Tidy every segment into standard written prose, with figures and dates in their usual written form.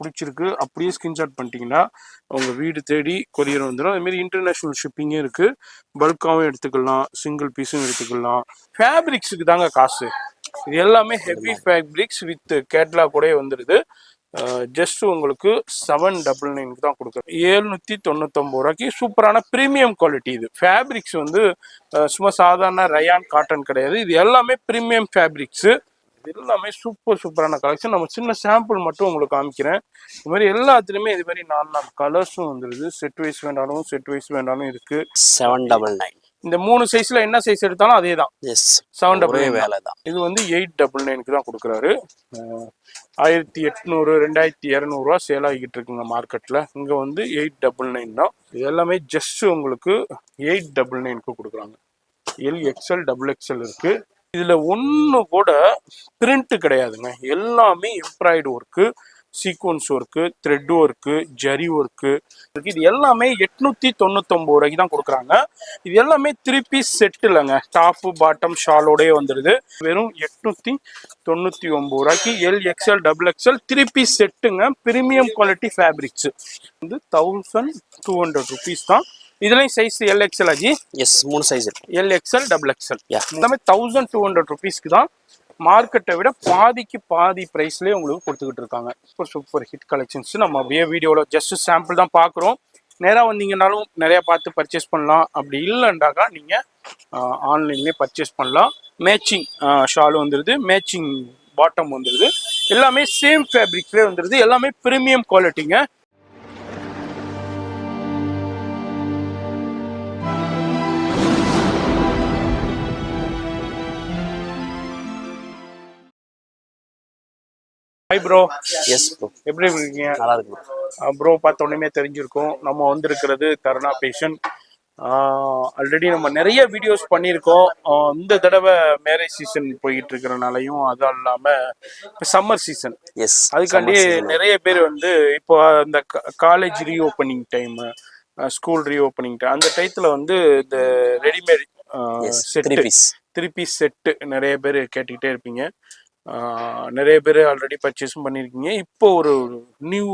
பிடிச்சிருக்கு அப்படியே ஸ்கிரீன்ஷாட் பண்ணிட்டீங்கன்னா உங்கள் வீடு தேடி கொரியர் வந்துடும். அதுமாரி இன்டர்நேஷ்னல் ஷிப்பிங்கே இருக்குது. பல்காகவும் எடுத்துக்கலாம், சிங்கிள் பீஸும் எடுத்துக்கலாம். ஃபேப்ரிக்ஸுக்கு தாங்க காசு. இது எல்லாமே ஹெவி ஃபேப்ரிக்ஸ் வித் கேட்லாக் கூட வந்துடுது. ஜஸ்ட் உங்களுக்கு 799 தான் கொடுக்குறோம். 799 ரூபாய்க்கு சூப்பரான ப்ரீமியம் குவாலிட்டி. இது ஃபேப்ரிக்ஸ் வந்து சும்மா சாதாரண ரயான் காட்டன் கிடையாது. இது எல்லாமே ப்ரீமியம் ஃபேப்ரிக்ஸு. இது எல்லாமே சூப்பரான கலெக்ஷன். நம்ம சின்ன சாம்பிள் மட்டும் உங்களுக்கு காமிக்கிறேன். இது மாதிரி எல்லாத்துலேயுமே இது மாதிரி 4 கலர்ஸும் வந்துடுது. செட் வைஸ் வேண்டாலும் இருக்குது. 799. இந்த 3 சைஸ்ல என்ன சைஸ் எடுத்தாலும் அதே தான். 799 வேலை தான். இது வந்து 899 தான் கொடுக்குறாரு. 1800 2200 ரூபா சேல் ஆகிட்டு இருக்குங்க மார்க்கெட்ல. இங்க வந்து 899 தான். இது எல்லாமே ஜஸ்ட் உங்களுக்கு 899 கொடுக்குறாங்க. LXL XXL இருக்கு. இதுல ஒண்ணு கூட பிரிண்ட் கிடையாதுங்க. எல்லாமே embroidery work, sequence work, thread work, zari work. இது எல்லாமே 899 ரூபாய்க்கு தான் கொடுக்குறாங்க. இது எல்லாமே 3 பீஸ் செட் இல்லைங்க. டாப்பு பாட்டம் ஷாலோடய வந்துடுது. வெறும் 899 ரூபாய்க்கு LXL XXL 3 பீஸ் செட்டுங்க. பிரீமியம் குவாலிட்டி ஃபேப்ரிக்ஸ் வந்து 1200 ருபீஸ் தான். இதுலயும் சைஸ் LXL ஆஜி. எஸ், 3 சைஸ் இருக்கு. LXL XXL எல்லாமே 1200 ருபீஸ்க்கு தான். மார்க்கெட்டை விட பாதிக்கு பாதி ப்ரைஸ்லேயே உங்களுக்கு கொடுத்துக்கிட்டு இருக்காங்க. Super hit collections. நம்ம அப்படியே வீடியோவில் ஜஸ்ட் சாம்பிள் தான் பார்க்குறோம். நேராக வந்தீங்கன்னாலும் நிறையா பார்த்து பர்ச்சேஸ் பண்ணலாம். அப்படி இல்லைண்டாக்கா நீங்கள் ஆன்லைன்லேயே பர்ச்சேஸ் பண்ணலாம். மேட்சிங் ஷாலும் வந்துடுது, மேட்சிங் பாட்டம் வந்துடுது. எல்லாமே சேம் ஃபேப்ரிக்ஸ்லேயே வந்துடுது. எல்லாமே ப்ரீமியம் குவாலிட்டிங்க. Hi bro. Yes bro. எப்படி இருக்கீங்க? நல்லா இருக்கு ப்ரோ. பார்த்த உடனே தெரிஞ்சிருக்கும் நம்ம வந்திருக்கிறது கருணா பேஷன். ஆல்ரெடி நம்ம நிறைய வீடியோஸ் பண்ணியிருக்கோம். இந்த தடவை மேரேஜ் சீசன் போயிட்டு இருக்கிறனாலையும் அதுவும் இல்லாமல் சம்மர் சீசன். எஸ், அதுக்காண்டி நிறைய பேர் வந்து இப்போ இந்த college reopening time, school reopening time, அந்த டயத்தில் வந்து இந்த ரெடிமேட் செட்டு 3 பீஸ் செட்டு நிறைய பேர் கேட்டுக்கிட்டே இருப்பீங்க. நிறைய பேர் ஆல்ரெடி பர்ச்சேஸும் பண்ணியிருக்கீங்க. இப்போ ஒரு நியூ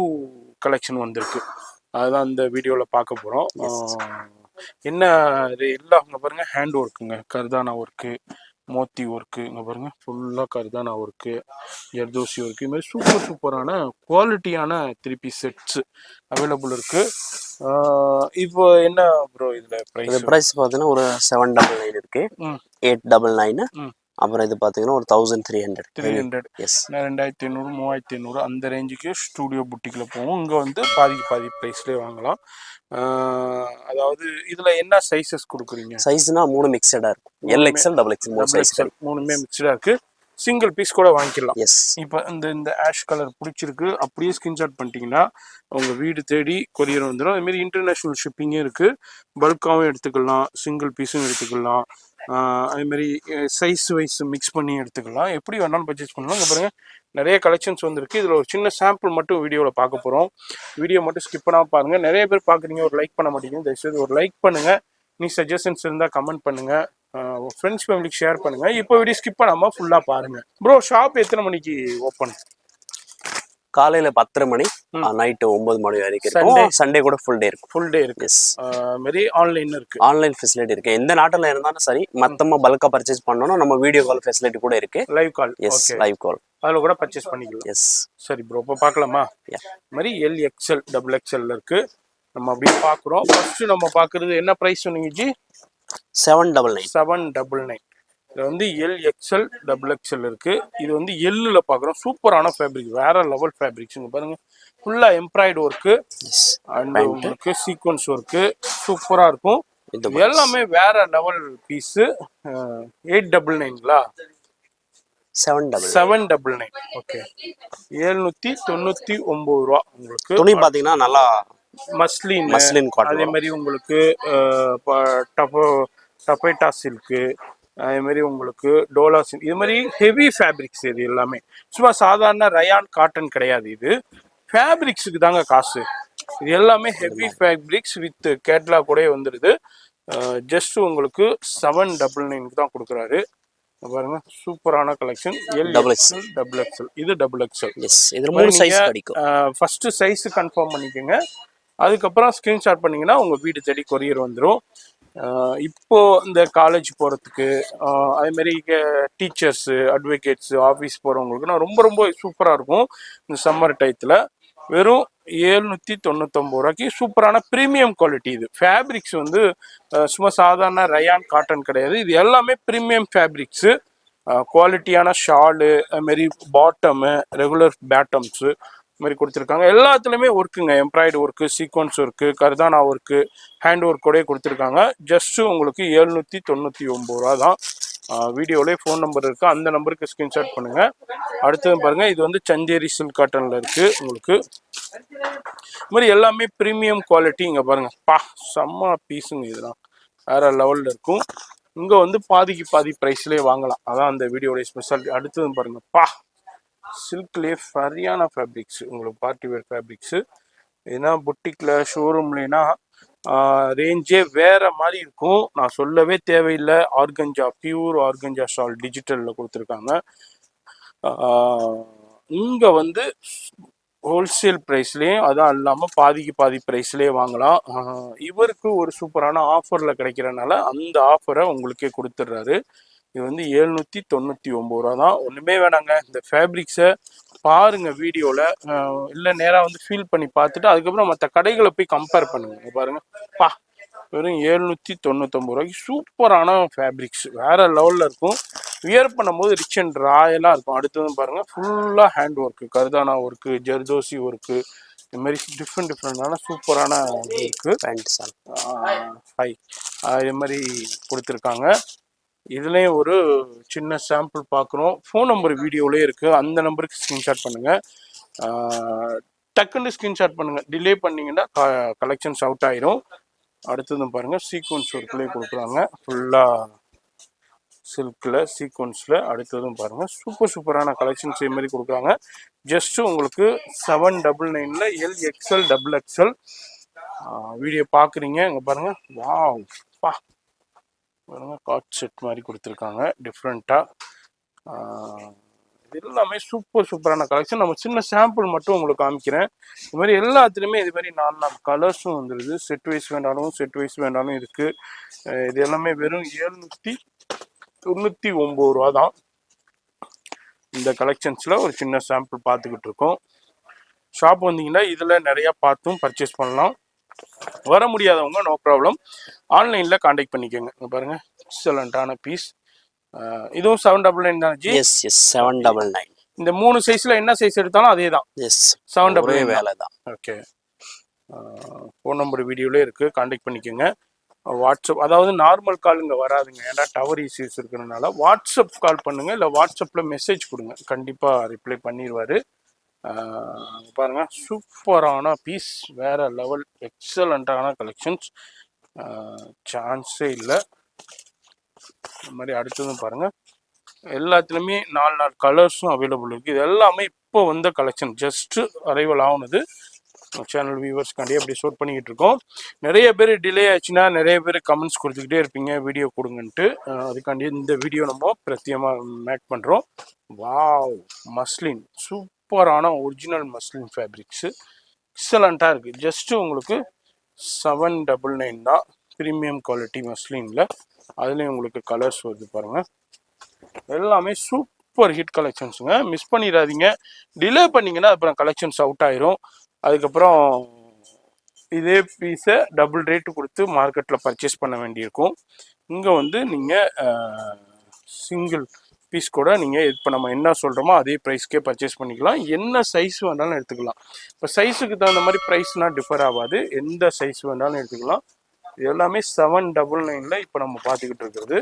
கலெக்ஷன் வந்திருக்கு. அதுதான் இந்த வீடியோவில் பார்க்க போகிறோம். என்ன எல்லாம் இங்கே பாருங்கள், ஹேண்ட் ஒர்க்குங்க, கர்தானா ஒர்க்கு, மோத்தி ஒர்க்கு. இங்கே பாருங்கள், ஃபுல்லாக கர்தானா ஒர்க்கு, ஜர்தோசி ஒர்க்கு. இது மாதிரி சூப்பரான குவாலிட்டியான 3 பீஸ் செட்ஸு அவைலபிள் இருக்குது. இப்போ என்ன ப்ரோ இதில் ப்ரைஸ் பார்த்தீங்கன்னா ஒரு 799 இருக்குது, 899. அப்புறம் இது பார்த்தீங்கன்னா ஒரு 1300. எஸ், 2500 3500 அந்த ரேஞ்சுக்கு ஸ்டூடியோ புட்டிக்கில் போவோம். இங்கே வந்து பாதி ப்ரைஸ்லேயே வாங்கலாம். அதாவது இதில் என்ன சைஸஸ் கொடுக்குறீங்க? சைஸ்னா 3 மிக்சடாக இருக்கும். LXL XXL 3 சைஸ், 3மே மிக்சடாக இருக்குது. சிங்கிள் பீஸ் கூட வாங்கிக்கலாம். எஸ். இப்போ இந்த ஆஷ் கலர் பிடிச்சிருக்கு அப்படியே ஸ்கிரீன்ஷாட் பண்ணிட்டீங்கன்னா உங்கள் வீடு தேடி கொரியர் வந்துடும். அதுமாரி இன்டர்நேஷ்னல் ஷிப்பிங்கே இருக்குது. பல்காகவும் எடுத்துக்கலாம், சிங்கிள் பீஸும் எடுத்துக்கலாம். அதேமாரி சைஸ் வைஸ் மிக்ஸ் பண்ணி எடுத்துக்கலாம். எப்படி வேணாலும் பர்ச்சேஸ் பண்ணலாம். இங்கே பாருங்கள், நிறைய கலெக்ஷன்ஸ் வந்துருக்கு. இதில் ஒரு சின்ன சாம்பிள் மட்டும் வீடியோவில் பார்க்க போகிறோம். வீடியோ மட்டும் ஸ்கிப் பண்ணாமல் பாருங்கள். நிறைய பேர் பார்க்குறீங்க, ஒரு லைக் பண்ண மாட்டேங்க. தயவுசெய்து ஒரு லைக் பண்ணுங்கள். நீ சஜஷன்ஸ் இருந்தால் கமெண்ட் பண்ணுங்கள். ஃப்ரெண்ட்ஸ் ஃபேமிலிக்கு ஷேர் பண்ணுங்கள். இப்போ வீடியோ ஸ்கிப் பண்ணாமல் ஃபுல்லாக பாருங்கள். ப்ரோ, ஷாப் எத்தனை மணிக்கு ஓப்பன்? காலையில 10:30 மணி, நைட்டு 9 மணி வரைக்கும். சண்டே கூட ஃபுல் டே இருக்கு. எஸ். மாதிரி ஆன்லைன் இருக்கு, ஆன்லைன் ஃபெசிலிட்டி இருக்கு. எந்த நாட்டுல இருந்தாலும் சரி, மொத்தமா பல்கா பர்ச்சேஸ் பண்ணனும், நம்ம வீடியோ கால் ஃபெசிலிட்டி கூட இருக்கு. Live call. Yes, live call, அதுல கூட பர்ச்சேஸ் பண்ணிக்கலாம். எஸ். சரி ப்ரோ, இப்போ பார்க்கலாமா? மாதிரி LXL XXL இருக்கு. நம்ம அப்படியே பார்க்குறோம். ஃபர்ஸ்ட் நம்ம பார்க்குறது என்ன ப்ரைஸ் சொன்னீங்க ஜி? 799. இது வந்து LXL XXL இருக்கு. இது வந்து எல்லுல பார்க்குறோம். சூப்பரான ஃபேப்ரிக், வேற லெவல் ஃபேப்ரிக்ஸ். பாருங்க, ஃபுல்லா எம்ப்ராய்டு ஒர்க்கு அண்ட் உங்களுக்கு சீக்வன்ஸ் ஒர்க்கு சூப்பரா இருக்கும். எல்லாமே வேற லெவல் பீஸ். 899ங்களா? 799. ஓகே, 799 ரூபா. உங்களுக்கு துணி பாத்தீங்கன்னா நல்லா மஸ்லின் காட்டன். அதே மாதிரி உங்களுக்கு டபேட்டா சில்க்கு, அதே மாதிரி உங்களுக்கு டோலா சில்க். இது மாதிரி ஹெவி ஃபேப்ரிக்ஸ். இது எல்லாமே சும்மா சாதாரண ரயான் காட்டன் கிடையாது. இது ஃபேப்ரிக்ஸுக்கு தாங்க காசு. இது எல்லாமே ஹெவி ஃபேப்ரிக்ஸ் வித் கேட்லாக் கூட வந்துடுது. ஜஸ்ட் உங்களுக்கு 799 தான் கொடுக்குறாரு. பாருங்க சூப்பரான collection L double XL double XL இது டபுள் எக்ஸ்எல் எஸ் இதில் 3 சைஸ் கிடைக்கும். ஃபர்ஸ்ட் சைஸ் கன்ஃபார்ம் பண்ணிக்கோங்க. அதுக்கப்புறம் ஸ்க்ரீன்ஷாட் பண்ணிங்கன்னா உங்கள் வீடு தேடி கொரியர் வந்துடும். இப்போ இந்த காலேஜ் போகிறதுக்கு அதேமாரி டீச்சர்ஸு அட்வொகேட்ஸு ஆஃபீஸ் போகிறவங்களுக்குனா ரொம்ப ரொம்ப சூப்பராக இருக்கும். இந்த சம்மர் டயத்தில் வெறும் 799 ரூபாய்க்கு சூப்பரான ப்ரீமியம் குவாலிட்டி. இது ஃபேப்ரிக்ஸ் வந்து சும்மா சாதாரண ரயான் காட்டன் கிடையாது, இது எல்லாமே ப்ரீமியம் ஃபேப்ரிக்ஸு. குவாலிட்டியான ஷாலு அதுமாரி பாட்டமு ரெகுலர் பேட்டம்ஸு மாதிரி கொடுத்துருக்காங்க. எல்லாத்துலேயுமே ஒர்க்குங்க, எம்ப்ராய்டு ஒர்க்கு, சீக்வன்ஸ் ஒர்க்கு, கர்தானா ஒர்க்கு, ஹேண்ட் ஒர்க் கூட கொடுத்துருக்காங்க. ஜஸ்ட்டு உங்களுக்கு 799 ரூபா தான். வீடியோலேயே ஃபோன் நம்பர் இருக்குது, அந்த நம்பருக்கு ஸ்க்ரீன்ஷாட் பண்ணுங்கள். அடுத்தது பாருங்கள், இது வந்து சந்தேரி சில்க் காட்டனில் இருக்குது உங்களுக்கு. இது மாதிரி எல்லாமே ப்ரீமியம் குவாலிட்டி. இங்கே பாருங்கள் பா செம்ம பீஸுங்க, இதெல்லாம் வேறு லெவலில் இருக்கும். இங்கே வந்து பாதிக்கு பாதி ப்ரைஸ்லேயே வாங்கலாம், அதான் அந்த வீடியோடைய ஸ்பெஷாலிட்டி. அடுத்தது பாருங்கள் பா சில்க்லேயே சரியான ஃபேப்ரிக்ஸு, உங்களுக்கு பார்ட்டி வேர் ஃபேப்ரிக்ஸு. ஏன்னா புட்டிக்கில் ஷோரூம்லேனா ரேஞ்சே வேறு மாதிரி இருக்கும், நான் சொல்லவே தேவையில்லை. ஆர்கஞ்சா பியூர் ஆர்கஞ்சா ஷால் டிஜிட்டலில் கொடுத்துருக்காங்க. இங்கே வந்து ஹோல்சேல் ப்ரைஸ்லேயும் அதான் இல்லாமல் பாதிக்கு பாதி ப்ரைஸ்லேயே வாங்கலாம். இவருக்கு ஒரு சூப்பரான ஆஃபரில் கிடைக்கிறனால அந்த ஆஃபரை உங்களுக்கே கொடுத்துட்றாரு. இது வந்து 799 ரூபா தான். ஒன்றுமே வேணாங்க, இந்த ஃபேப்ரிக்ஸை பாருங்கள் வீடியோவில், இல்லை நேராக வந்து ஃபீல் பண்ணி பார்த்துட்டு அதுக்கப்புறம் மற்ற கடைகளை போய் கம்பேர் பண்ணுங்க. பாருங்கள் பா வெறும் 799 ரூபாய்க்கு சூப்பரான ஃபேப்ரிக்ஸ் வேறு லெவலில் இருக்கும். வியர் பண்ணும்போது ரிச் அண்ட் ராயலாக இருக்கும். அடுத்ததும் பாருங்கள் ஃபுல்லாக ஹேண்ட் ஒர்க்கு, கர்தானா ஒர்க்கு, ஜர்தோசி ஒர்க்கு, இது மாதிரி டிஃப்ரெண்டான சூப்பரான இருக்குது. ஹை இது மாதிரி கொடுத்துருக்காங்க. இதுலேயும் ஒரு சின்ன சாம்பிள் பார்க்குறோம். ஃபோன் நம்பர் வீடியோவிலே இருக்குது, அந்த நம்பருக்கு ஸ்க்ரீன்ஷாட் பண்ணுங்கள். டக்குன்னு ஸ்க்ரீன்ஷாட் பண்ணுங்கள், டிலே பண்ணிங்கன்னா கலெக்ஷன்ஸ் அவுட் ஆயிரும். அடுத்ததும் பாருங்கள் சீக்வன்ஸ் ஒர்க்லேயே கொடுக்குறாங்க, ஃபுல்லாக சில்கில் சீக்வன்ஸில். அடுத்ததும் பாருங்கள் சூப்பரான கலெக்ஷன்ஸ் இது மாதிரி கொடுக்குறாங்க. ஜஸ்ட்டு உங்களுக்கு 799 L XL double XL. Video பார்க்குறீங்க, இங்கே பாருங்கள் வாவ் பா பாருங்கள் காட் செட் மாதிரி கொடுத்துருக்காங்க டிஃப்ரெண்ட்டாக. இது எல்லாமே சூப்பரான கலெக்ஷன். நம்ம சின்ன சாம்பிள் மட்டும் உங்களுக்கு காமிக்கிறேன். இது மாதிரி எல்லாத்துலேயுமே இது மாதிரி 4 கலர்ஸும் வந்துடுது. செட் வைஸ் வேண்டாலும் இருக்குது. இது எல்லாமே வெறும் 799 ரூபா தான். இந்த கலெக்ஷன்ஸில் ஒரு சின்ன சாம்பிள் பார்த்துக்கிட்டு இருக்கோம். ஷாப் வந்தீங்கன்னா இதில் நிறையா பார்த்தும் பர்ச்சேஸ் பண்ணலாம். வர முடியாதவங்க நோ ப்ராப்ளம், ஆன்லைனில் காண்டாக்ட் பண்ணிக்கோங்க. பாருங்கள் எக்ஸலண்ட்டான பீஸ். இதுவும் 799 தான் ஜி. எஸ் 799. இந்த 3 சைஸில் என்ன சைஸ் எடுத்தாலும் அதே தான். எஸ் 799 வேலை தான். ஓகே. ஃபோன் நம்பர் வீடியோலே இருக்குது, காண்டாக்ட் பண்ணிக்கோங்க. வாட்ஸ்அப், அதாவது நார்மல் கால் இங்கே வராதுங்க, ஏன்னா டவர் இஷ்யூஸ் இருக்கிறதுனால வாட்ஸ்அப் கால் பண்ணுங்கள், இல்லை வாட்ஸ்அப்பில் மெசேஜ் கொடுங்க, கண்டிப்பாக ரிப்ளை பண்ணிடுவார். பாருங்கள் சூப்பரான பீஸ், வேறு லெவல் எக்ஸலண்ட்டான கலெக்ஷன்ஸ், சான்ஸே இல்லை. இந்த மாதிரி அடுத்ததும் பாருங்கள் எல்லாத்துலேயுமே 4 கலர்ஸும் அவைலபிள் இருக்குது. இது எல்லாமே இப்போ வந்த கலெக்ஷன், ஜஸ்ட்டு அரைவல் ஆகுனது. சேனல் வியூவர்ஸ்க்காண்டி அப்படி ஷூட் பண்ணிக்கிட்டு இருக்கோம். நிறைய பேர் டிலே ஆச்சுன்னா நிறைய பேர் கமெண்ட்ஸ் கொடுத்துக்கிட்டே இருப்பீங்க வீடியோ கொடுங்கன்ட்டு, அதுக்காண்டி இந்த வீடியோ நம்ம பிரத்யேகமாக மேக் பண்ணுறோம். வாவ் மஸ்லின், சூப்பரான ஒரிஜினல் மஸ்லின் ஃபேப்ரிக்ஸு எக்ஸலண்ட்டாக இருக்குது. ஜஸ்ட்டு உங்களுக்கு 799 தான், ப்ரீமியம் குவாலிட்டி மஸ்லினில். அதுலேயும் உங்களுக்கு கலர்ஸ் வருது பாருங்கள், எல்லாமே சூப்பர் ஹிட் கலெக்ஷன்ஸுங்க. மிஸ் பண்ணிடாதீங்க, டிலே பண்ணிங்கன்னா அப்புறம் கலெக்ஷன்ஸ் அவுட் ஆயிரும். அதுக்கப்புறம் இதே பீஸை டபுள் ரேட்டு கொடுத்து மார்க்கெட்டில் பர்ச்சேஸ் பண்ண வேண்டியிருக்கும். இங்கே வந்து நீங்கள் சிங்கிள் பீஸ் கூட நீங்கள் இப்போ நம்ம என்ன சொல்கிறோமோ அதே ப்ரைஸ்க்கே பர்ச்சேஸ் பண்ணிக்கலாம். என்ன சைஸ் வேணாலும் எடுத்துக்கலாம். இப்போ சைஸுக்கு தகுந்த மாதிரி ப்ரைஸ்னால் டிஃபர் ஆகாது, எந்த சைஸ் வேணாலும் எடுத்துக்கலாம். இது எல்லாமே 799 இப்போ நம்ம பார்த்துக்கிட்டு இருக்கிறது.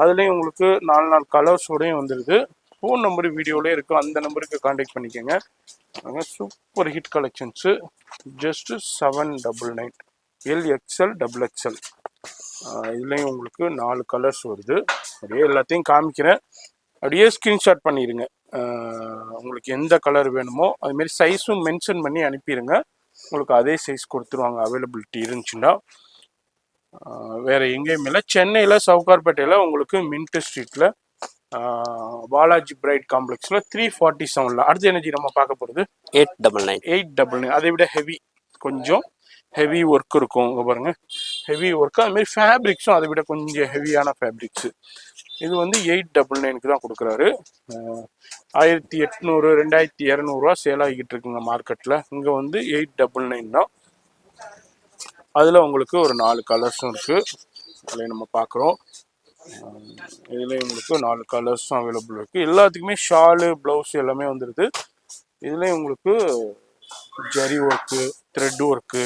அதுலேயும் உங்களுக்கு 4 கலர்ஸோடையும் வந்துடுது. ஃபோன் நம்பரு வீடியோலேயே இருக்கும், அந்த நம்பருக்கு காண்டாக்ட் பண்ணிக்கோங்க. Super hit collections, just 799 L XL double XL. இதுலேயும் உங்களுக்கு 4 கலர்ஸ் வருது. அப்படியே எல்லாத்தையும் காமிக்கிறேன், அப்படியே ஸ்க்ரீன்ஷாட் பண்ணிடுங்க. உங்களுக்கு எந்த கலர் வேணுமோ அதுமாரி சைஸும் மென்ஷன் பண்ணி அனுப்பிடுங்க, உங்களுக்கு அதே சைஸ் கொடுத்துருவாங்க அவைலபிலிட்டி இருந்துச்சுன்னா. வேறு எங்கேயுமே இல்லை, சென்னையில் சவுகார்பேட்டையில் உங்களுக்கு மின்ட் ஸ்ட்ரீட்டில் பாலாஜி பிரைட் காம்ப்ளெக்ஸில் 347. அடுத்த எனர்ஜி நம்ம பார்க்க போகிறது 899. 899. அதை விட ஹெவி, கொஞ்சம் ஹெவி ஒர்க் இருக்கும். இங்கே பாருங்கள், ஹெவி ஒர்க்கு. அதுமாரி ஃபேப்ரிக்ஸும் அதை விட கொஞ்சம் ஹெவியான ஃபேப்ரிக்ஸு. இது வந்து 899 தான் கொடுக்குறாரு. 1800 2200 சேல் ஆகிக்கிட்டு இருக்குங்க மார்க்கெட்டில். இங்கே வந்து 899 தான். அதில் உங்களுக்கு ஒரு 4 கலர்ஸும் இருக்குது. அதில் நம்ம பார்க்குறோம். இதில் உங்களுக்கு 4 கலர்ஸும் அவைலபிள் இருக்குது. எல்லாத்துக்குமே ஷாலு, ப்ளவுஸ் எல்லாமே வந்துடுது. இதுலேயும் உங்களுக்கு ஜரி ஒர்க்கு, த்ரெட் ஒர்க்கு,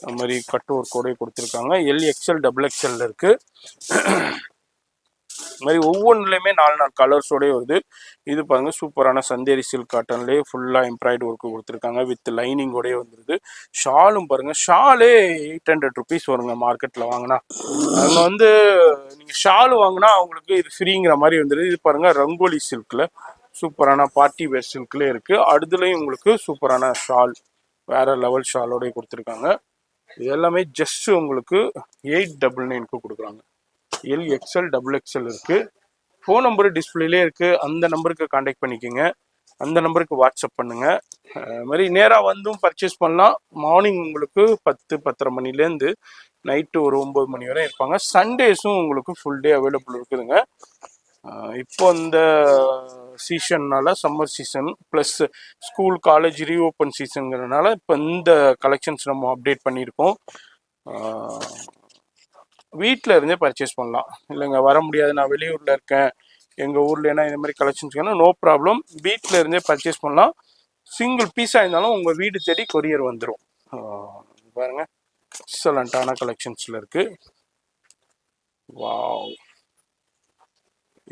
அது மாதிரி கட் ஒர்க்கோடய கொடுத்துருக்காங்க. XL XXL இருக்குது. இது மாதிரி ஒவ்வொன்றுலையுமே 4 கலர்ஸோடய வருது. இது பாருங்கள், சூப்பரான சந்தேரி சில்க் காட்டன்லேயே ஃபுல்லாக எம்ப்ராய்டு ஒர்க்கு கொடுத்துருக்காங்க. வித் லைனிங்கோடய வந்துடுது. ஷாலும் பாருங்கள், ஷாலே 800 ருபீஸ் வருங்க மார்க்கெட்டில் வாங்கினா. அவங்க வந்து நீங்கள் ஷால் வாங்கினா அவங்களுக்கு இது ஃப்ரீங்கிற மாதிரி வந்துடுது. இது பாருங்கள், ரங்கோலி சில்கில் சூப்பரான பார்ட்டி வேர் சில்க்லேயே இருக்குது. அடுத்துலேயும் உங்களுக்கு சூப்பரான ஷால், வேறு லெவல் ஷாலோடய கொடுத்துருக்காங்க. இது எல்லாமே ஜஸ்ட் உங்களுக்கு 899 கொடுக்குறாங்க. XL XXL இருக்குது. ஃபோன் நம்பரு டிஸ்பிளேலே இருக்குது. அந்த நம்பருக்கு காண்டாக்ட் பண்ணிக்கோங்க. அந்த நம்பருக்கு வாட்ஸ்அப் பண்ணுங்கள். அது மாதிரி நேராக வந்தும் பர்ச்சேஸ் பண்ணலாம். மார்னிங் உங்களுக்கு 10-10:30 மணிலேருந்து நைட்டு ஒரு 9 மணி வரை இருப்பாங்க. சண்டேஸும் உங்களுக்கு ஃபுல் டே அவைலபிள் இருக்குதுங்க. இப்போ இந்த சீசன்னால, summer season plus school college reopen சீசனுங்கிறதுனால இப்போ இந்த கலெக்ஷன்ஸ் நம்ம அப்டேட் பண்ணியிருக்கோம். வீட்டில் இருந்தே பர்ச்சேஸ் பண்ணலாம். இல்லைங்க வர முடியாது, நான் வெளியூரில் இருக்கேன், எங்கள் ஊரில் என்ன இந்த மாதிரி கலெக்ஷன்ஸ்னா நோ ப்ராப்ளம், வீட்டில் இருந்தே பர்ச்சேஸ் பண்ணலாம். சிங்கிள் பீஸாக இருந்தாலும் உங்கள் வீடு தேடி கொரியர் வந்துடும். பாருங்கள், எக்ஸலண்ட்டான கலெக்ஷன்ஸில் இருக்குது. வாவ்,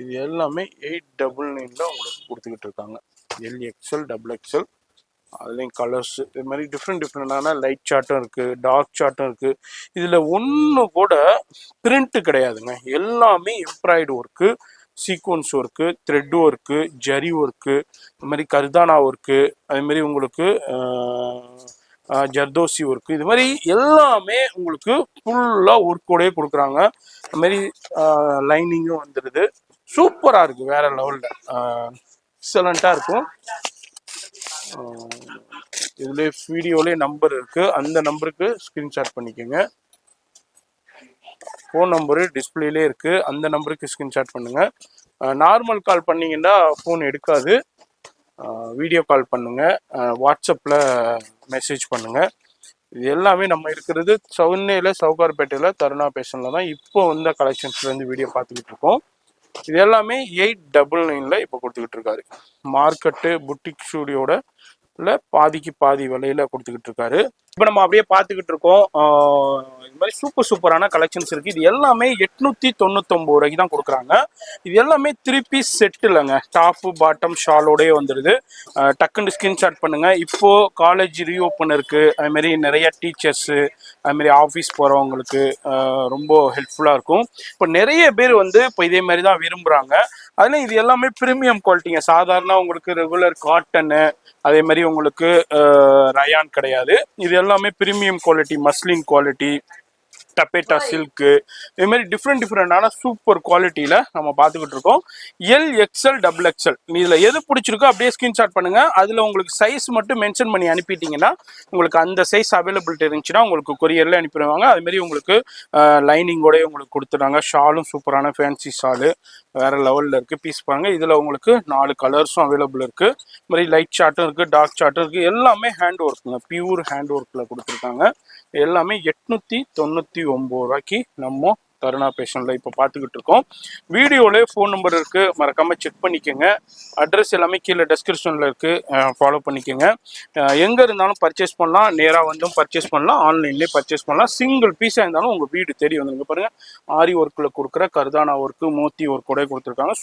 இது எல்லாமே 899 உங்களுக்கு கொடுத்துக்கிட்டு இருக்காங்க. XL XXL. அதுலேயும் கலர்ஸு இது மாதிரி டிஃப்ரெண்டான லைட் சார்ட்டும் இருக்குது, டார்க் சார்ட்டும் இருக்குது. இதில் ஒன்று கூட பிரிண்ட்டு கிடையாதுங்க. எல்லாமே embroidery work, sequence work, thread work, zari work, இது மாதிரி கர்தானா ஒர்க்கு, அதுமாரி உங்களுக்கு ஜர்தோசி ஒர்க்கு, இது மாதிரி எல்லாமே உங்களுக்கு ஃபுல்லாக ஒர்க்கோடையே கொடுக்குறாங்க. அதுமாரி லைனிங்கும் வந்துடுது. சூப்பராக இருக்குது, வேறு லெவலில் எக்ஸலண்ட்டாக இருக்கும். இதுலேயே வீடியோலேயே நம்பர் இருக்குது. அந்த நம்பருக்கு ஸ்க்ரீன்ஷாட் பண்ணிக்கோங்க. ஃபோன் நம்பரு டிஸ்பிளேலே இருக்குது. அந்த நம்பருக்கு ஸ்க்ரீன்ஷாட் பண்ணுங்கள். நார்மல் கால் பண்ணிங்கன்னா ஃபோன் எடுக்காது. வீடியோ கால் பண்ணுங்கள், வாட்ஸ்அப்பில் மெசேஜ் பண்ணுங்கள். இது எல்லாமே நம்ம இருக்கிறது சென்னையில் சவுகார்பேட்டையில் தருணா பேஷனில் தான் இப்போ வந்த கலெக்ஷன்ஸ்லேருந்து வீடியோ பார்த்துக்கிட்டு இருக்கோம். இது எல்லாமே 899 இப்போ கொடுத்துக்கிட்டு இருக்காரு. மார்க்கெட்டு புட்டிக் ஸ்டூடியோட பாதிக்கு பாதி விலையில கொடுத்துக்கிட்டு இருக்காரு. இப்போ நம்ம அப்படியே பார்த்துக்கிட்டு இருக்கோம். இது மாதிரி சூப்பரான கலெக்ஷன்ஸ் இருக்குது. இது எல்லாமே 899 ரூபாய்க்கு தான் கொடுக்குறாங்க. இது எல்லாமே 3 பீஸ் செட் இல்லைங்க, டாப்பு பாட்டம் ஷாலோடய வந்துடுது. டக்குன்னு ஸ்கிரீன்ஷாட் பண்ணுங்கள். இப்போது காலேஜ் ரீஓப்பன் இருக்குது. அதுமாரி நிறைய டீச்சர்ஸு, அதுமாரி ஆஃபீஸ் போகிறவங்களுக்கு ரொம்ப ஹெல்ப்ஃபுல்லாக இருக்கும். இப்போ நிறைய பேர் வந்து இப்போ இதே மாதிரி தான் விரும்புகிறாங்க. அதில் இது எல்லாமே ப்ரீமியம் குவாலிட்டிங்க. சாதாரண உங்களுக்கு ரெகுலர் காட்டனு, அதே மாதிரி உங்களுக்கு ரயான் கிடையாது. இது எல்லாமே premium quality, muslin quality, dupatta silk, இது மாதிரி டிஃப்ரெண்டான சூப்பர் குவாலிட்டியில் நம்ம பார்த்துக்கிட்டு இருக்கோம். XL XXL. இதில் எது பிடிச்சிருக்கோ அப்படியே ஸ்க்ரீன்ஷாட் பண்ணுங்கள். அதில் உங்களுக்கு சைஸ் மட்டும் மென்ஷன் பண்ணி அனுப்பிட்டீங்கன்னா உங்களுக்கு அந்த சைஸ் அவைலபிலிட்டி இருந்துச்சுன்னா உங்களுக்கு கொரியரில் அனுப்பிடுவாங்க. அதுமாரி உங்களுக்கு லைனிங்கோடய உங்களுக்கு கொடுத்துட்டாங்க. ஷாலும் சூப்பரான ஃபேன்சி ஷாலு, வேறு லெவலில் இருக்குது. பீஸ் பாருங்கள். இதில் உங்களுக்கு 4 கலர்ஸும் அவைலபிள் இருக்குது. இது மாதிரி லைட் சார்ட்டும் இருக்குது, டார்க் சார்ட்டும் இருக்குது. எல்லாமே ஹேண்ட் ஒர்க்குங்க, பியூர் ஹேண்ட் ஒர்க்கில் கொடுத்துருக்காங்க. எல்லாமே 899 ரூபாய்க்கு நம்ம தருணா பேஷனில் இப்போ பார்த்துக்கிட்டு இருக்கோம். வீடியோவில் ஃபோன் நம்பர் இருக்குது, மறக்காமல் செக் பண்ணிக்கோங்க. அட்ரஸ் எல்லாமே கீழே டெஸ்கிரிப்ஷனில் இருக்குது, ஃபாலோ பண்ணிக்கோங்க. எங்கே இருந்தாலும் பர்ச்சேஸ் பண்ணலாம், நேராக வந்தும் பர்ச்சேஸ் பண்ணலாம், ஆன்லைன்லேயே பர்ச்சேஸ் பண்ணலாம். சிங்கிள் பீஸாக இருந்தாலும் உங்கள் வீடு தேடி வந்துருங்க. பாருங்கள், ஆரி ஒர்க்கில் கொடுக்குற கர்தானா ஒர்க்கு, மோத்தி ஒர்க்கோட கொடுத்துருக்காங்க.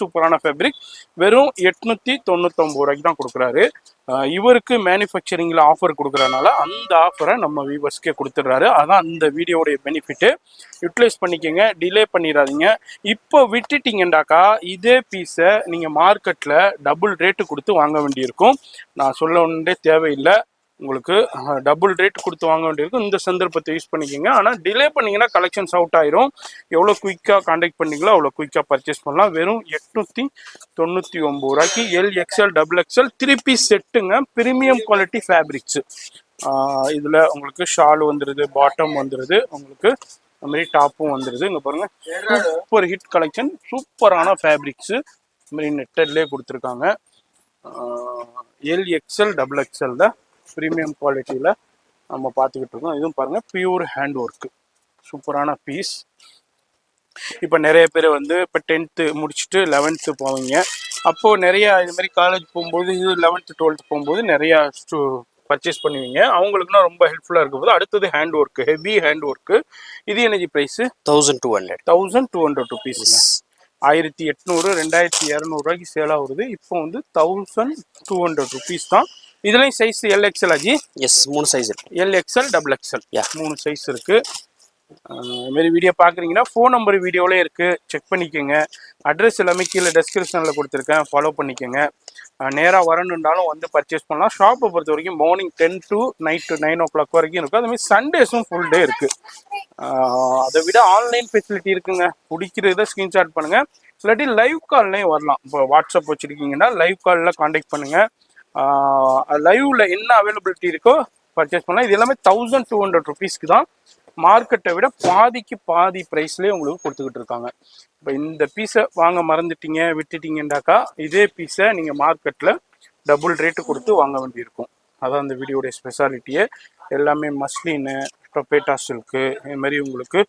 சூப்பரான ஃபேப்ரிக். வெறும் 899 ரூபாய்க்கு தான் கொடுக்குறாரு. இவருக்கு மேனுஃபேக்சரிங்கில் ஆஃபர் கொடுக்குறதுனால அந்த ஆஃபரை நம்ம வியூவர்ஸ்க்கே கொடுத்துட்றாரு. அதான் அந்த வீடியோடைய பெனிஃபிட்டு. யூட்டிலைஸ் பண்ணிக்கோங்க, டிலே பண்ணிடாதீங்க. இப்போ விட்டுட்டீங்கன்னாக்கா இதே பீஸை நீங்கள் மார்க்கெட்டில் டபுள் ரேட்டு கொடுத்து வாங்க வேண்டியிருக்கும். நான் சொல்ல ஒன்றே தேவையில்லை. உங்களுக்கு டபுள் ரேட் கொடுத்து வாங்க வேண்டியிருக்கும். இந்த சந்தர்ப்பத்தை யூஸ் பண்ணிக்கோங்க. ஆனால் டிலே பண்ணிங்கன்னா கலெக்ஷன்ஸ் அவுட் ஆயிரும். எவ்வளோ குயிக்காக காண்டாக்ட் பண்ணிங்களோ அவ்வளோ குயிக்காக பர்ச்சேஸ் பண்ணலாம். வெறும் 899 ரூபாய்க்கு LXL XXL 3 பீஸ் செட்டுங்க. ப்ரீமியம் குவாலிட்டி ஃபேப்ரிக்ஸு. இதில் உங்களுக்கு ஷால் வந்துடுது, பாட்டம் வந்துடுது, உங்களுக்கு அது மாதிரி டாப்பும் வந்துடுது. இங்கே பாருங்கள், சூப்பர் ஹிட் கலெக்ஷன், சூப்பரான ஃபேப்ரிக்ஸு. இது மாதிரி நெட்டட்லேயே கொடுத்துருக்காங்க. LXL XXL தான் ப்ரீமியம் குவாலிட்டியில் நம்ம பார்த்துக்கிட்டு இருக்கோம். இதுவும் பாருங்கள் பியூர் ஹேண்ட் ஒர்க்கு, சூப்பரான பீஸ். இப்போ நிறைய பேர் வந்து இப்போ 10th முடிச்சுட்டு 11th போவீங்க. அப்போது நிறையா இது மாதிரி காலேஜ் போகும்போது, இது 11th 12th போகும்போது நிறையா பர்ச்சேஸ் பண்ணுவீங்க. அவங்களுக்குனா ரொம்ப ஹெல்ப்ஃபுல்லாக இருக்கும் போது. அடுத்தது hand work, heavy hand work. இது எனர்ஜி ப்ரைஸு 1200 ருபீஸ். 1800 2200 ரூபாய்க்கு சேல் ஆகுது. இப்போ வந்து 1200 ருபீஸ் தான். இதுலேயும் சைஸ் LXL ஆஜி? எஸ், 3 சைஸ் இருக்கு. LXL XXL 3 சைஸ் இருக்கு. இதுமாரி வீடியோ பார்க்குறீங்கன்னா ஃபோன் நம்பர் வீடியோவிலே இருக்குது, செக் பண்ணிக்கோங்க. அட்ரஸ் எல்லாமே கீழே டெஸ்கிரிப்ஷனில் கொடுத்துருக்கேன், ஃபாலோ பண்ணிக்கோங்க. நேராக வரணுன்னாலும் வந்து பர்ச்சேஸ் பண்ணலாம். ஷாப்பை பொறுத்த வரைக்கும் மார்னிங் 10 to நைட்டு 9 o'clock வரைக்கும் இருக்கும். அதுமாதிரி சண்டேஸும் ஃபுல் டே இருக்குது. அதை விட ஆன்லைன் ஃபெசிலிட்டி இருக்குங்க. பிடிக்கிறத ஸ்க்ரீன்ஷாட் பண்ணுங்கள், இல்லாட்டி லைவ் கால்லையும் வரலாம். இப்போ வாட்ஸ்அப் வச்சுருக்கீங்கன்னா லைவ் காலில் காண்டாக்ட் பண்ணுங்கள். லைவ்ல என்ன அவைலபிலிட்டி இருக்கோ பர்ச்சேஸ் பண்ணலாம். இது எல்லாமே 1200 ருபீஸ்க்கு தான். மார்க்கெட்டை விட பாதிக்கு பாதி ப்ரைஸ்லேயே உங்களுக்கு கொடுத்துக்கிட்டு இருக்காங்க. இப்போ இந்த பீஸை வாங்க மறந்துட்டீங்க, விட்டுட்டீங்கன்னாக்கா இதே பீஸை நீங்கள் மார்க்கெட்டில் டபுள் ரேட்டு கொடுத்து வாங்க வேண்டியிருக்கும். அதான் இந்த வீடியோடைய ஸ்பெஷாலிட்டியே. எல்லாமே மஸ்லின்னு, டொபேட்டா சில்க்கு, இதுமாரி உங்களுக்கு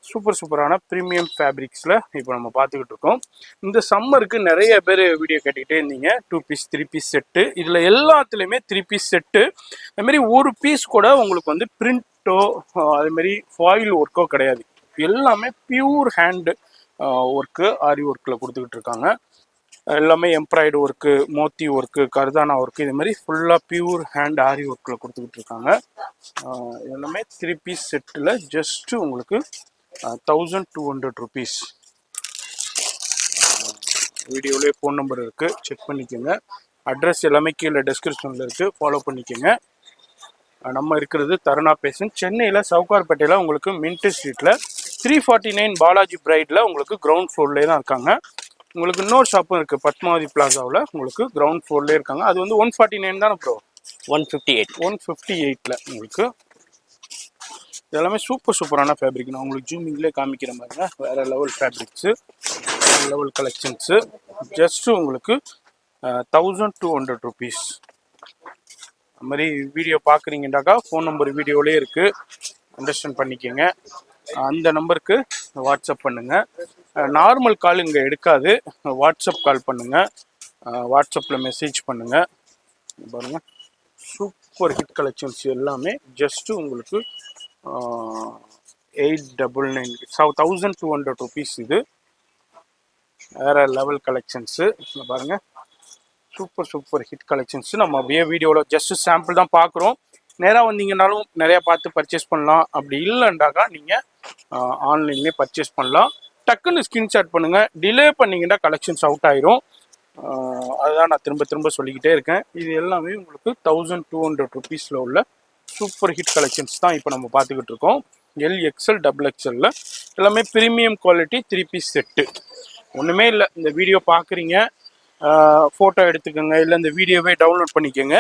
சூப்பரான ப்ரீமியம் ஃபேப்ரிக்ஸில் இப்போ நம்ம பார்த்துக்கிட்டு இருக்கோம். இந்த சம்மருக்கு நிறைய பேர் வீடியோ கேட்டுக்கிட்டே இருந்தீங்க 2 பீஸ் 3 பீஸ் செட்டு. இதில் எல்லாத்துலேயுமே 3 பீஸ் செட்டு. அதுமாரி ஒரு பீஸ் கூட உங்களுக்கு வந்து பிரிண்ட்டோ அதுமாரி ஃபாயில் ஒர்க்கோ கிடையாது. எல்லாமே பியூர் ஹேண்டு ஒர்க்கு, ஆரி ஒர்க்கில் கொடுத்துக்கிட்டு இருக்காங்க. எல்லாமே எம்ப்ராய்டு ஒர்க்கு, மோத்தி ஒர்க்கு, கர்தானா ஒர்க்கு, இது மாதிரி ஃபுல்லாக பியூர் ஹேண்ட் ஆரி ஒர்க்கில் கொடுத்துக்கிட்டு இருக்காங்க. எல்லாமே 3 பீஸ் செட்டில் ஜஸ்ட்டு உங்களுக்கு 1200 ருபீஸ். வீடியோவிலே ஃபோன் நம்பர் இருக்குது, செக் பண்ணிக்கோங்க. அட்ரஸ் எல்லாமே கீழே டெஸ்கிரிப்ஷனில் இருக்குது, ஃபாலோ பண்ணிக்கோங்க. நம்ம இருக்கிறது தருணா பேசன், சென்னையில் சவுகார்பேட்டையில் உங்களுக்கு மின்ட் ஸ்ட்ரீட்டில் 349 பாலாஜி பிரைடில் உங்களுக்கு கிரவுண்ட் ஃப்ளோர்லேயே தான் இருக்காங்க. உங்களுக்கு இன்னொரு ஷாப்பும் இருக்குது பத்மாவதி பிளாசாவில், உங்களுக்கு கிரவுண்ட் ஃப்ளோர்லேயே இருக்காங்க. அது வந்து 149 தானே ப்ரோ? 158 உங்களுக்கு. இதெல்லாமே சூப்பரான ஃபேப்ரிக். நான் உங்களுக்கு ஜூமிங்லேயே காமிக்கிற மாதிரிங்க. வேறு லெவல் ஃபேப்ரிக்ஸு, வேறு லெவல் கலெக்ஷன்ஸு. ஜஸ்ட்டு உங்களுக்கு 1200 ருபீஸ். அது மாதிரி வீடியோ பார்க்குறீங்கன்னாக்கா ஃபோன் நம்பர் வீடியோவிலே இருக்குது, அண்டர்ஸ்டாண்ட் பண்ணிக்கோங்க. அந்த நம்பருக்கு வாட்ஸ்அப் பண்ணுங்கள். நார்மல் கால் இங்கே எடுக்காது, வாட்ஸ்அப் கால் பண்ணுங்கள். வாட்ஸ்அப்பில் மெசேஜ் பண்ணுங்கள். பாருங்கள், சூப்பர் ஹிட் கலெக்ஷன்ஸ் எல்லாமே ஜஸ்ட்டு உங்களுக்கு 899 1200 ருபீஸ். இது வேறு லெவல் கலெக்ஷன்ஸு. பாருங்கள், சூப்பர் ஹிட் கலெக்ஷன்ஸு. நம்ம அப்படியே வீடியோவில் ஜஸ்ட்டு சாம்பிள் தான் பார்க்குறோம். நேராக வந்தீங்கன்னாலும் நிறையா பார்த்து பர்ச்சேஸ் பண்ணலாம். அப்படி இல்லைண்டாக்கா நீங்கள் ஆன்லைன்லேயே பர்ச்சேஸ் பண்ணலாம். டக்குன்னு ஸ்க்ரீன்ஷாட் பண்ணுங்கள். டிலே பண்ணிங்கன்னா கலெக்ஷன்ஸ் அவுட் ஆயிரும். அதுதான் நான் திரும்ப சொல்லிக்கிட்டே இருக்கேன். இது எல்லாமே உங்களுக்கு 1200 ருபீஸில் உள்ள சூப்பர் ஹிட் கலெக்ஷன்ஸ் தான் இப்போ நம்ம பார்த்துக்கிட்டு இருக்கோம். LXL XXL எல்லாமே ப்ரீமியம் குவாலிட்டி 3 பீஸ் செட்டு. ஒன்றுமே இல்லை, இந்த வீடியோ பார்க்குறீங்க, ஃபோட்டோ எடுத்துக்கோங்க, இல்லை இந்த வீடியோவே டவுன்லோட் பண்ணிக்கோங்க.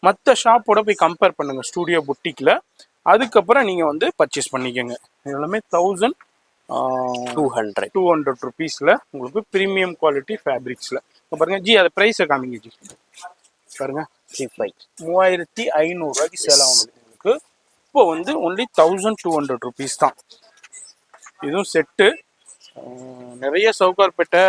மற்ற ஷாப்போட போய் கம்பேர் பண்ணுங்கள் ஸ்டூடியோ புட்டிக்கில். அதுக்கப்புறம் நீங்கள் வந்து பர்ச்சேஸ் பண்ணிக்கோங்க. எல்லாமே 1200 ருபீஸில் உங்களுக்கு ப்ரீமியம் குவாலிட்டி ஃபேப்ரிக்ஸில். இப்போ பாருங்கள் ஜி, அது ப்ரைஸை காமிங்க ஜி. பாருங்கள், 3500 ரூபாய்க்கு சேல் ஆகணும் உங்களுக்கு. இப்போ வந்து ஒன்லி 1200 ருபீஸ் தான். இதுவும் செட்டு. நிறைய சவுகார்பேட்டை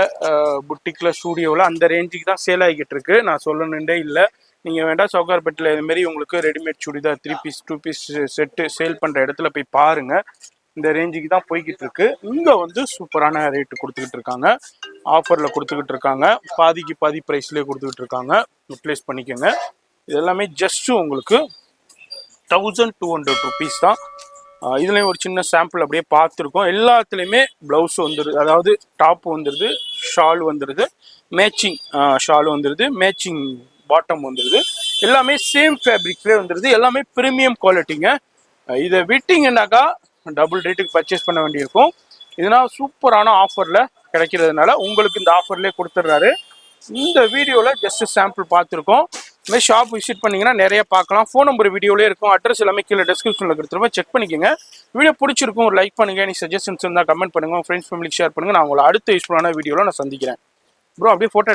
புட்டிக்கில் ஸ்டூடியோவில் அந்த ரேஞ்சுக்கு தான் சேல் ஆகிக்கிட்டு இருக்கு. நான் சொல்லணுன்றே இல்லை. நீங்கள் வேண்டாம் சவுகார்பேட்டில் இதுமாரி உங்களுக்கு readymade churidar 3 piece 2 piece set sale பண்ணுற இடத்துல போய் பாருங்கள். இந்த ரேஞ்சுக்கு தான் போய்கிட்டு இருக்கு. இங்கே வந்து சூப்பரான ரேட்டு கொடுத்துக்கிட்டு இருக்காங்க, ஆஃபரில் கொடுத்துக்கிட்டு இருக்காங்க, பாதிக்கு பாதி ப்ரைஸ்லேயே கொடுத்துக்கிட்டு இருக்காங்க. யூட்டிலைஸ் பண்ணிக்கோங்க. இது எல்லாமே ஜஸ்ட்டு உங்களுக்கு 1200 ருபீஸ் தான். இதுலேயும் ஒரு சின்ன சாம்பிள் அப்படியே பார்த்துருக்கோம். எல்லாத்துலேயுமே ப்ளவுஸ் வந்துடுது, அதாவது டாப் வந்துடுது, ஷால் வந்துடுது, மேட்சிங் ஷால் வந்துடுது, மேட்சிங் பாட்டம் வந்துடுது. எல்லாமே சேம் ஃபேப்ரிக்ஸ்லேயே வந்துடுது, எல்லாமே ப்ரீமியம் குவாலிட்டிங்க. இதை விட்டிங்கன்னாக்கா டபுள் ரேட்டுக்கு பர்ச்சேஸ் பண்ண வேண்டியிருக்கும். இதனால் சூப்பரான ஆஃபரில் கிடைக்கிறதுனால உங்களுக்கு இந்த ஆஃபர்லேயே கொடுத்துட்றாரு. இந்த வீடியோவில் ஜஸ்ட் சாம்பிள் பார்த்துருக்கோம். இதுமாதிரி ஷாப் விசிட் பண்ணிங்கன்னா நிறைய பார்க்கலாம். ஃபோன் நம்பர் வீடியோலேயே இருக்கும், அட்ரஸ் எல்லாமே கீழே டிஸ்கிரிப்ஷனில் கொடுத்துருவோம், செக் பண்ணிக்கோங்க. வீடியோ பிடிச்சிருக்கும், ஒரு லைக் பண்ணுங்கள். நீ சஜஷன்ஸ் இருந்தால் கமெண்ட் பண்ணுங்கள், உங்கள் ஃப்ரெண்ட்ஸ் ஃபேமிலிக்கு ஷேர் பண்ணுங்கள். நான் உங்களை அடுத்த யூஸ்ஃபுல்லான வீடியோவில் நான் சந்திக்கிறேன். ப்ரோ அப்படியே ஃபோட்டோ